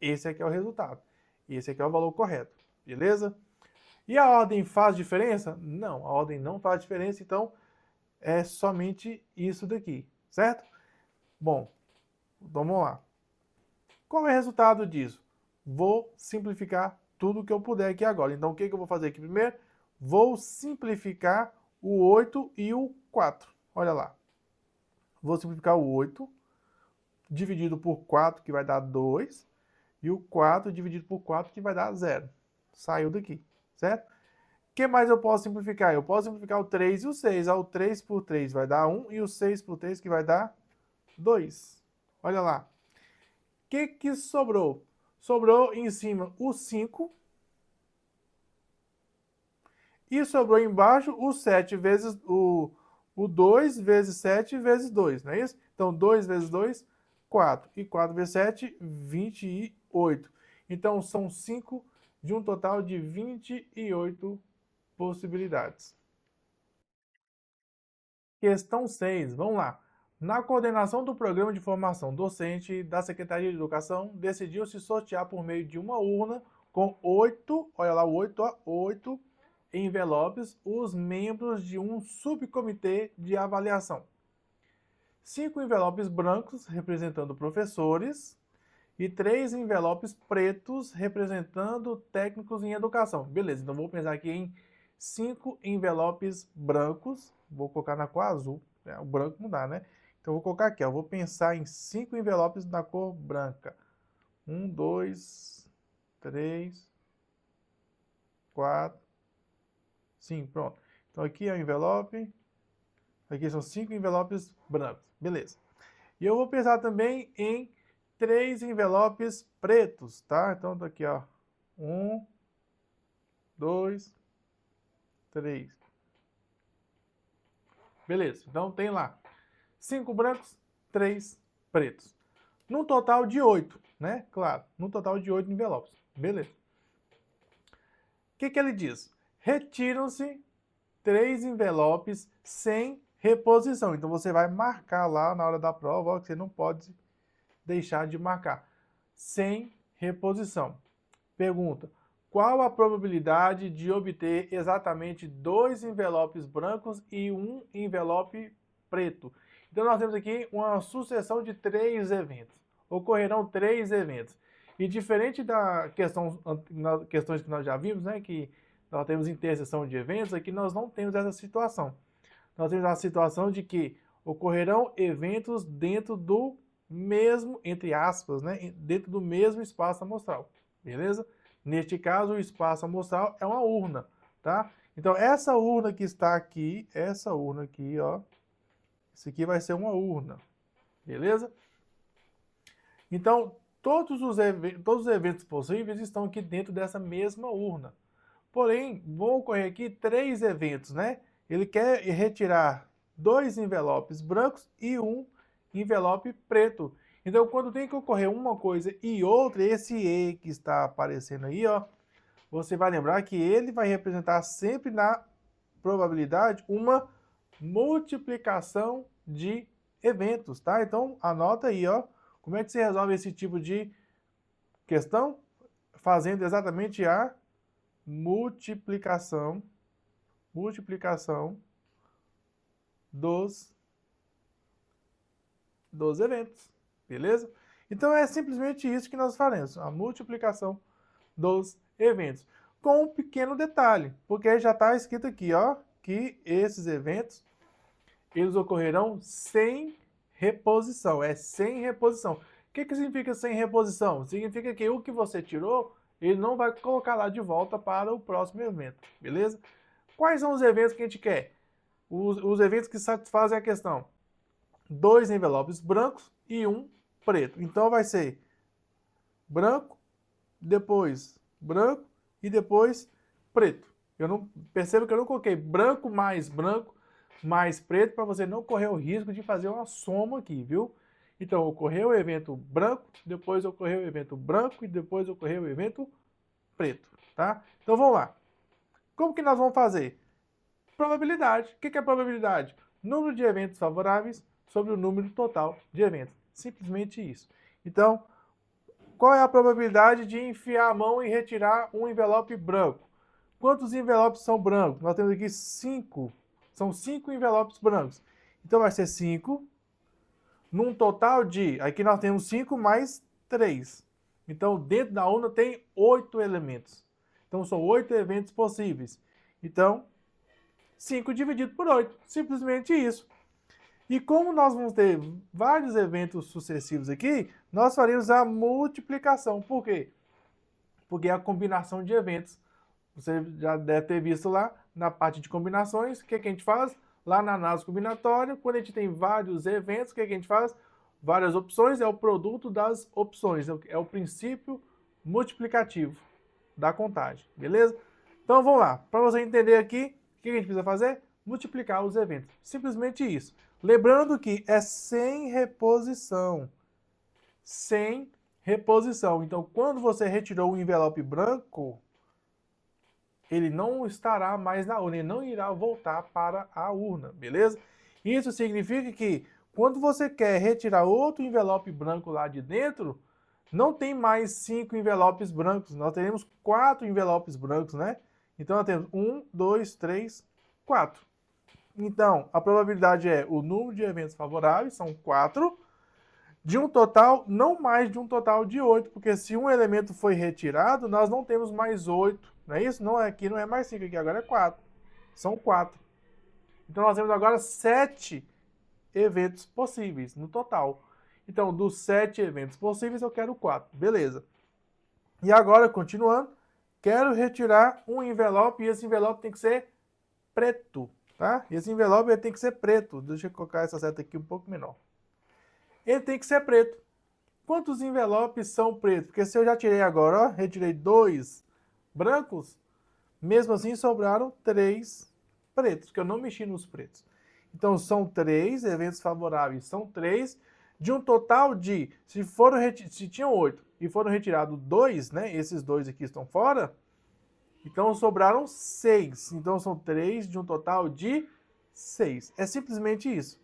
esse aqui é o resultado. E esse aqui é o valor correto. Beleza? E a ordem faz diferença? Não, a ordem não faz diferença, então é somente isso daqui, certo? Bom, vamos lá. Qual é o resultado disso? Vou simplificar tudo que eu puder aqui agora. Então, o que eu vou fazer aqui primeiro? Vou simplificar o 8 e o 4. Olha lá. Vou simplificar o 8 dividido por 4, que vai dar 2. E o 4 dividido por 4, que vai dar 0. Saiu daqui, certo? O que mais eu posso simplificar? Eu posso simplificar o 3 e o 6. O 3 por 3 vai dar 1 e o 6 por 3 que vai dar 2. Olha lá. O que sobrou? Sobrou em cima o 5. E sobrou embaixo o 7 vezes o 2 vezes 7 vezes 2, não é isso? Então, 2 vezes 2, 4. E 4 vezes 7, 28. Então, são 5 de um total de 28 possibilidades. Questão 6, vamos lá. Na coordenação do Programa de Formação Docente da Secretaria de Educação, decidiu-se sortear por meio de uma urna com 8, olha lá, 8 envelopes, os membros de um subcomitê de avaliação. 5 envelopes brancos, representando professores, e 3 envelopes pretos, representando técnicos em educação. Beleza, então vou pensar aqui em 5 envelopes brancos, vou colocar na cor azul, o branco não dá, né? Então vou colocar aqui, ó, vou pensar em 5 envelopes na cor branca. 1, 2, 3, 4, 5, pronto. Então aqui é o envelope, aqui são 5 envelopes brancos, beleza. E eu vou pensar também em 3 envelopes pretos, tá? Então tá aqui, ó, 1, 2, 3. Beleza, então tem lá 5 brancos, 3 pretos. Num total de 8, né? Claro, num total de 8 envelopes. Beleza. O que ele diz? Retiram-se 3 envelopes sem reposição. Então, você vai marcar lá na hora da prova, ó, que você não pode deixar de marcar. Sem reposição. Pergunta: qual a probabilidade de obter exatamente 2 envelopes brancos e 1 envelope preto? Então, nós temos aqui uma sucessão de 3 eventos. Ocorrerão 3 eventos. E diferente das questões que nós já vimos, né, que nós temos interseção de eventos, aqui nós não temos essa situação. Nós temos a situação de que ocorrerão eventos dentro do mesmo, entre aspas, né, dentro do mesmo espaço amostral, beleza? Neste caso, o espaço amostral é uma urna, tá? Então, essa urna que está aqui, essa urna aqui, ó, isso aqui vai ser uma urna, beleza? Então, todos os eventos possíveis estão aqui dentro dessa mesma urna. Porém, vão ocorrer aqui 3 eventos, né? Ele quer retirar 2 envelopes brancos e um envelope preto. Então, quando tem que ocorrer uma coisa e outra, esse E que está aparecendo aí, ó, você vai lembrar que ele vai representar sempre na probabilidade uma multiplicação de eventos, tá? Então, anota aí, ó, como é que você resolve esse tipo de questão? Fazendo exatamente a multiplicação dos eventos, beleza? Então é simplesmente isso que nós faremos, a multiplicação dos eventos. Com um pequeno detalhe, porque já está escrito aqui, ó, que esses eventos, eles ocorrerão sem reposição, sem reposição. O que significa sem reposição? Significa que o que você tirou, ele não vai colocar lá de volta para o próximo evento, beleza? Quais são os eventos que a gente quer? Os eventos que satisfazem a questão. 2 envelopes brancos e um preto. Então vai ser branco, depois branco e depois preto. Perceba que eu não coloquei branco mais preto para você não correr o risco de fazer uma soma aqui, viu? Então ocorreu o evento branco, depois ocorreu o evento branco e depois ocorreu o evento preto, tá? Então vamos lá. Como que nós vamos fazer? Probabilidade. O que é probabilidade? Número de eventos favoráveis sobre o número total de eventos. Simplesmente isso. Então, qual é a probabilidade de enfiar a mão e retirar um envelope branco? Quantos envelopes são brancos? Nós temos aqui 5. São 5 envelopes brancos. Então vai ser 5 num total de... Aqui nós temos 5 mais 3. Então dentro da urna tem 8 elementos. Então são 8 eventos possíveis. Então 5 dividido por 8. Simplesmente isso. E como nós vamos ter vários eventos sucessivos aqui, nós faremos a multiplicação. Por quê? Porque é a combinação de eventos. Você já deve ter visto lá na parte de combinações. O que a gente faz? Lá na análise combinatória, quando a gente tem vários eventos, o que a gente faz? Várias opções, é o produto das opções. É o princípio multiplicativo da contagem. Beleza? Então vamos lá. Para você entender aqui, o que a gente precisa fazer? Multiplicar os eventos. Simplesmente isso. Lembrando que é sem reposição. Sem reposição. Então, quando você retirou o envelope branco, ele não estará mais na urna, ele não irá voltar para a urna, beleza? Isso significa que quando você quer retirar outro envelope branco lá de dentro, não tem mais 5 envelopes brancos, nós teremos 4 envelopes brancos, né? Então, nós temos 1, 2, 3, 4. Então, a probabilidade é o número de eventos favoráveis, são 4, de um total, não mais de um total de 8, porque se um elemento foi retirado, nós não temos mais 8, não é isso? Não, aqui não é mais 5, aqui agora é 4. São 4. Então, nós temos agora 7 eventos possíveis no total. Então, dos 7 eventos possíveis, eu quero 4. Beleza. E agora, continuando, quero retirar um envelope e esse envelope tem que ser preto, tá? Esse envelope ele tem que ser preto. Deixa eu colocar essa seta aqui um pouco menor. Ele tem que ser preto. Quantos envelopes são pretos? Porque se eu já tirei agora, ó, retirei 2 brancos, mesmo assim sobraram 3 pretos, porque eu não mexi nos pretos. Então são 3 eventos favoráveis, são 3, de um total de, se tinham 8 e foram retirados 2, né? Esses 2 aqui estão fora, então sobraram 6. Então são 3 de um total de 6. É simplesmente isso.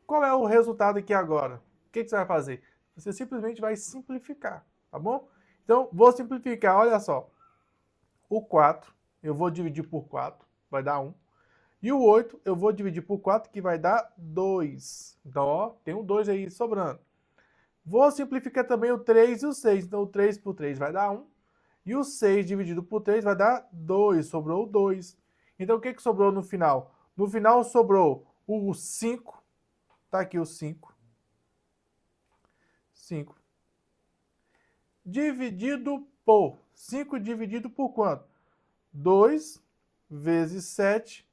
Qual é o resultado aqui agora? O que você vai fazer? Você simplesmente vai simplificar, tá bom? Então, vou simplificar, olha só. O 4, eu vou dividir por 4, vai dar 1. E o 8, eu vou dividir por 4, que vai dar 2. Então, ó, tem um 2 aí sobrando. Vou simplificar também o 3 e o 6. Então, o 3 por 3 vai dar 1. E o 6 dividido por 3 vai dar 2. Sobrou 2. Então, o que sobrou no final? No final, sobrou o 5. Tá aqui o 5. 5. Dividido por. 5 dividido por quanto? 2 vezes 7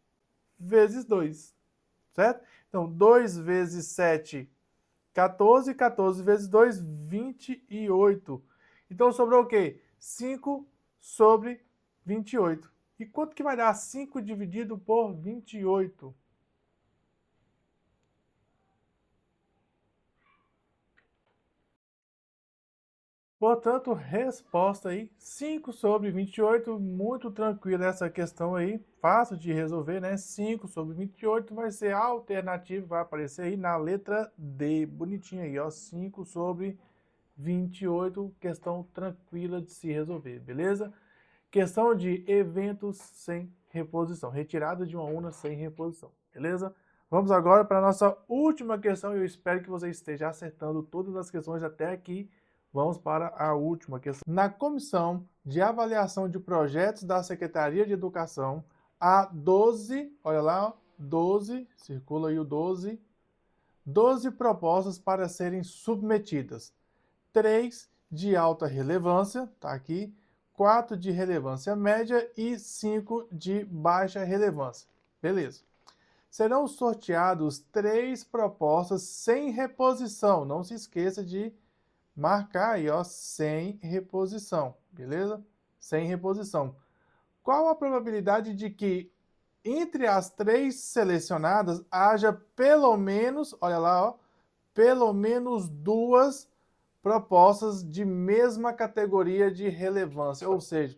vezes 2, certo? Então, 2 vezes 7, 14, 14 vezes 2, 28. Então, sobrou o quê? 5 sobre 28. E quanto que vai dar 5 dividido por 28? Portanto, resposta aí, 5 sobre 28, muito tranquila essa questão aí, fácil de resolver, né? 5 sobre 28 vai ser a alternativa, vai aparecer aí na letra D, bonitinho aí, ó, 5 sobre 28, questão tranquila de se resolver, beleza? Questão de eventos sem reposição, retirada de uma urna sem reposição, beleza? Vamos agora para a nossa última questão, e eu espero que você esteja acertando todas as questões até aqui. Vamos para a última questão. Na comissão de avaliação de projetos da Secretaria de Educação, há 12, olha lá, ó, 12, circula aí o 12, 12 propostas para serem submetidas. 3 de alta relevância, tá aqui, 4 de relevância média e 5 de baixa relevância. Beleza. Serão sorteados 3 propostas sem reposição. Não se esqueça de marcar aí, ó, sem reposição, beleza? Sem reposição. Qual a probabilidade de que entre as 3 selecionadas haja pelo menos, olha lá, ó, pelo menos 2 propostas de mesma categoria de relevância, ou seja,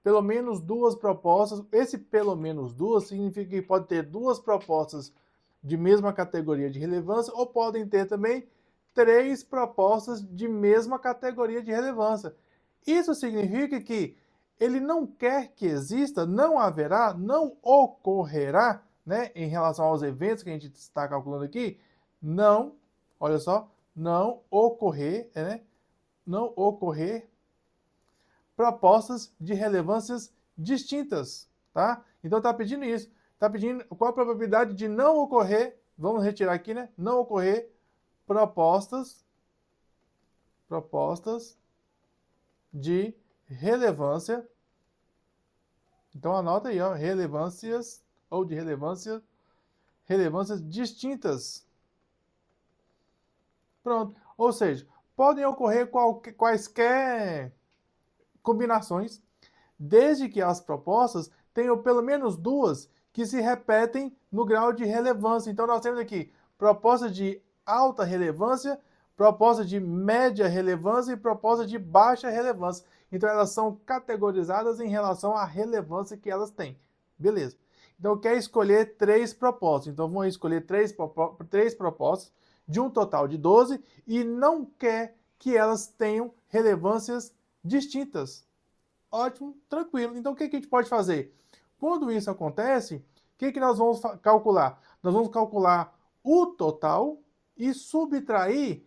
pelo menos 2 propostas. Esse pelo menos 2 significa que pode ter 2 propostas de mesma categoria de relevância ou podem ter também 3 propostas de mesma categoria de relevância. Isso significa que ele não quer que exista, não haverá, não ocorrerá, né, em relação aos eventos que a gente está calculando aqui, não, olha só, não ocorrer, né, não ocorrer propostas de relevâncias distintas, tá? Então está pedindo isso, está pedindo qual a probabilidade de não ocorrer, vamos retirar aqui, né? Não ocorrer propostas de relevância. Então anota aí, ó, relevâncias ou de relevâncias distintas. Pronto. Ou seja, podem ocorrer quaisquer combinações, desde que as propostas tenham pelo menos 2 que se repetem no grau de relevância. Então nós temos aqui proposta de alta relevância, proposta de média relevância e proposta de baixa relevância. Então elas são categorizadas em relação à relevância que elas têm. Beleza. Então quer escolher 3 propostas. Então vamos escolher 3 propostas de um total de 12 e não quer que elas tenham relevâncias distintas. Ótimo, tranquilo. Então o que a gente pode fazer? Quando isso acontece, o que nós vamos calcular? Nós vamos calcular o total e subtrair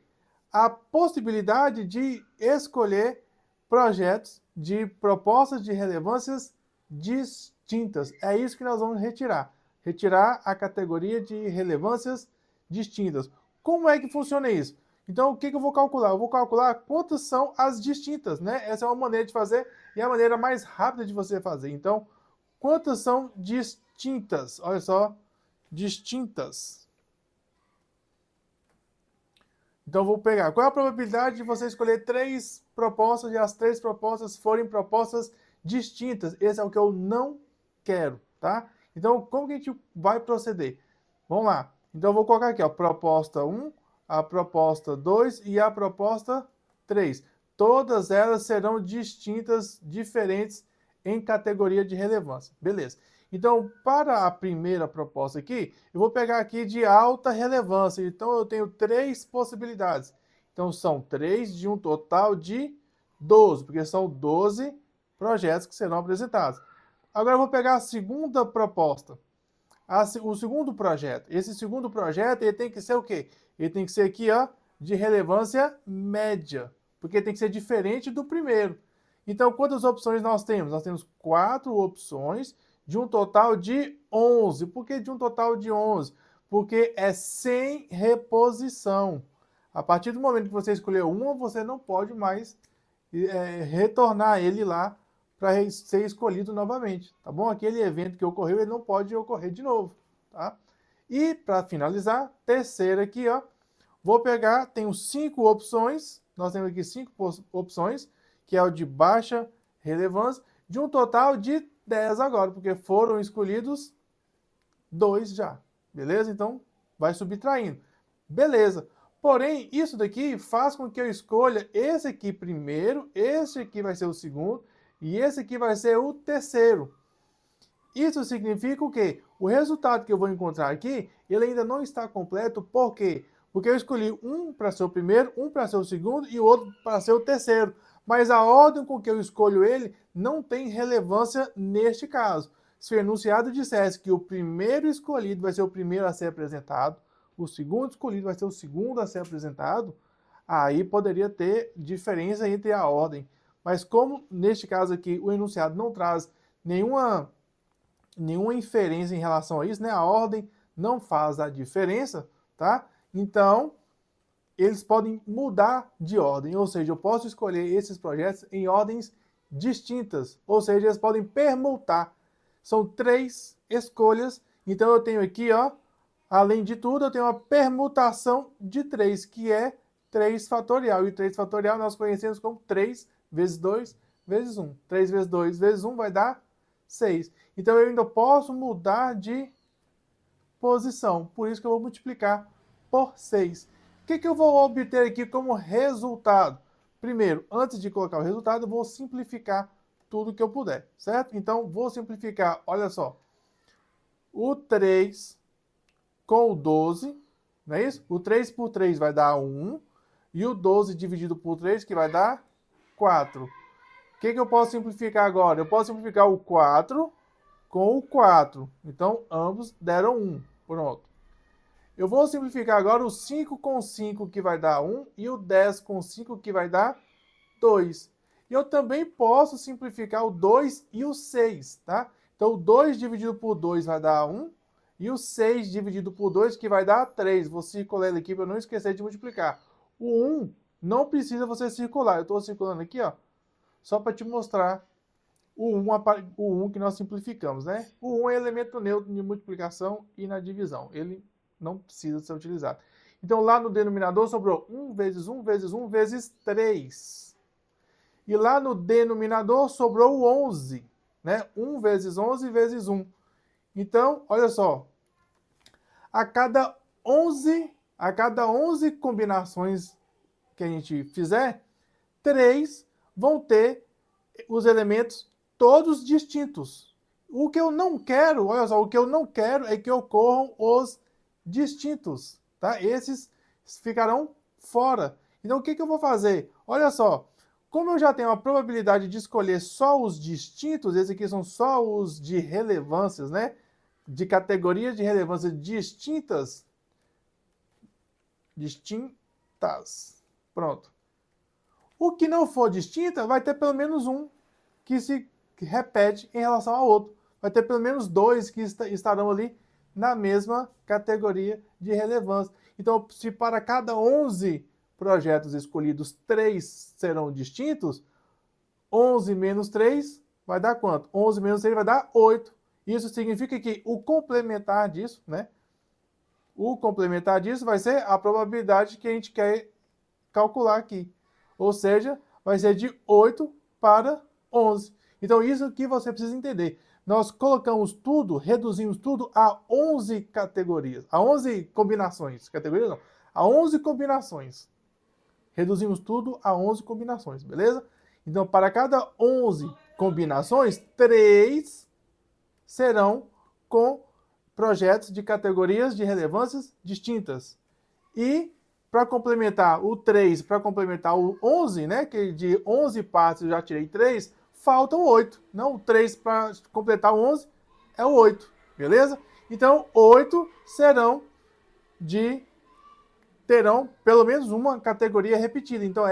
a possibilidade de escolher projetos de propostas de relevâncias distintas. É isso que nós vamos retirar. Retirar a categoria de relevâncias distintas. Como é que funciona isso? Então, o que eu vou calcular? Eu vou calcular quantas são as distintas, né? Essa é uma maneira de fazer e é a maneira mais rápida de você fazer. Então, quantas são distintas? Olha só, distintas. Então, vou pegar. Qual é a probabilidade de você escolher 3 propostas e as 3 propostas forem propostas distintas? Esse é o que eu não quero, tá? Então, como que a gente vai proceder? Vamos lá. Então, eu vou colocar aqui, ó, proposta 1, a proposta 2 e a proposta 3. Todas elas serão distintas, diferentes em categoria de relevância. Beleza. Então, para a primeira proposta aqui, eu vou pegar aqui de alta relevância. Então, eu tenho 3 possibilidades. Então, são 3 de um total de 12, porque são 12 projetos que serão apresentados. Agora, eu vou pegar a segunda proposta. O segundo projeto. Esse segundo projeto, ele tem que ser o quê? Ele tem que ser aqui, ó, de relevância média, porque tem que ser diferente do primeiro. Então, quantas opções nós temos? Nós temos 4 opções de um total de 11. Por que de um total de 11? Porque é sem reposição. A partir do momento que você escolheu uma, você não pode mais retornar ele lá para ser escolhido novamente, tá bom? Aquele evento que ocorreu, ele não pode ocorrer de novo, tá? E para finalizar, terceira aqui, ó, vou pegar, tenho 5 opções, nós temos aqui 5 opções, que é o de baixa relevância, de um total de 10 agora, porque foram escolhidos 2 já, beleza? Então, vai subtraindo. Beleza. Porém, isso daqui faz com que eu escolha esse aqui primeiro, esse aqui vai ser o segundo, e esse aqui vai ser o terceiro. Isso significa o quê? O resultado que eu vou encontrar aqui, ele ainda não está completo, por quê? Porque eu escolhi um para ser o primeiro, um para ser o segundo e o outro para ser o terceiro. Mas a ordem com que eu escolho ele não tem relevância neste caso. Se o enunciado dissesse que o primeiro escolhido vai ser o primeiro a ser apresentado, o segundo escolhido vai ser o segundo a ser apresentado, aí poderia ter diferença entre a ordem. Mas como neste caso aqui o enunciado não traz nenhuma inferência em relação a isso, né? A ordem não faz a diferença, tá? Então, eles podem mudar de ordem, ou seja, eu posso escolher esses projetos em ordens distintas, ou seja, eles podem permutar. São 3 escolhas, então eu tenho aqui, ó, além de tudo, eu tenho uma permutação de 3, que é 3 fatorial, e 3 fatorial nós conhecemos como 3 vezes 2 vezes 1. 3 vezes 2 vezes 1 vai dar 6. Então eu ainda posso mudar de posição, por isso que eu vou multiplicar por 6. O que eu vou obter aqui como resultado? Primeiro, antes de colocar o resultado, eu vou simplificar tudo que eu puder, certo? Então, vou simplificar, olha só, o 3 com o 12, não é isso? O 3 por 3 vai dar 1, e o 12 dividido por 3, que vai dar 4. O que eu posso simplificar agora? Eu posso simplificar o 4 com o 4. Então, ambos deram 1. Pronto. Eu vou simplificar agora o 5 com 5, que vai dar 1, e o 10 com 5, que vai dar 2. E eu também posso simplificar o 2 e o 6, tá? Então, o 2 dividido por 2 vai dar 1, e o 6 dividido por 2, que vai dar 3. Vou circular ele aqui para não esquecer de multiplicar. O 1 não precisa você circular. Eu estou circulando aqui, ó, só para te mostrar o 1 que nós simplificamos, né? O 1 é elemento neutro de multiplicação e na divisão. Ele não precisa ser utilizado. Então, lá no denominador sobrou 1 vezes 1 vezes 1 vezes 3. E lá no denominador sobrou o 11, né? 1 vezes 11 vezes 1. Então, olha só. A cada 11 combinações que a gente fizer, 3 vão ter os elementos todos distintos. O que eu não quero, olha só, o que eu não quero é que ocorram os distintos, tá? Esses ficarão fora. Então, o que eu vou fazer? Olha só, como eu já tenho a probabilidade de escolher só os distintos, esses aqui são só os de relevâncias, né? De categorias de relevância distintas. Pronto. O que não for distinta vai ter pelo menos um que se repete em relação ao outro. Vai ter pelo menos 2 que estarão ali na mesma categoria de relevância. Então, se para cada 11 projetos escolhidos, 3 serão distintos, 11 menos 3 vai dar quanto? 11 menos 3 vai dar 8. Isso significa que o complementar disso, né? O complementar disso vai ser a probabilidade que a gente quer calcular aqui. Ou seja, vai ser de 8 para 11. Então, isso que você precisa entender. Nós colocamos tudo, reduzimos tudo a 11 categorias, a 11 combinações. Categorias não, a 11 combinações. Reduzimos tudo a 11 combinações, beleza? Então, para cada 11 combinações, 3 serão com projetos de categorias de relevâncias distintas. E, para complementar o 3, para complementar o 11, né, que de 11 partes eu já tirei 3, faltam 8. Não, o 3 para completar o 11 é o 8, beleza? Então, 8 terão pelo menos uma categoria repetida. Então,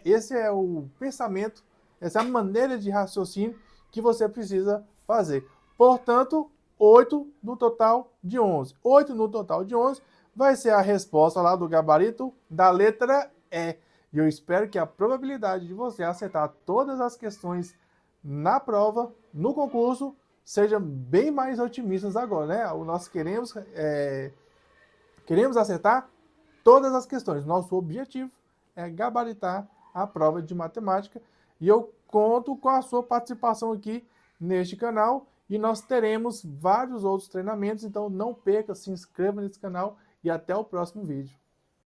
esse é o pensamento, essa é a maneira de raciocínio que você precisa fazer. Portanto, 8 no total de 11. 8 no total de 11 vai ser a resposta lá do gabarito da letra E. E eu espero que a probabilidade de você acertar todas as questões na prova, no concurso, sejam bem mais otimistas agora, né? Nós queremos acertar todas as questões. Nosso objetivo é gabaritar a prova de matemática e eu conto com a sua participação aqui neste canal e nós teremos vários outros treinamentos, então não perca, se inscreva nesse canal e até o próximo vídeo.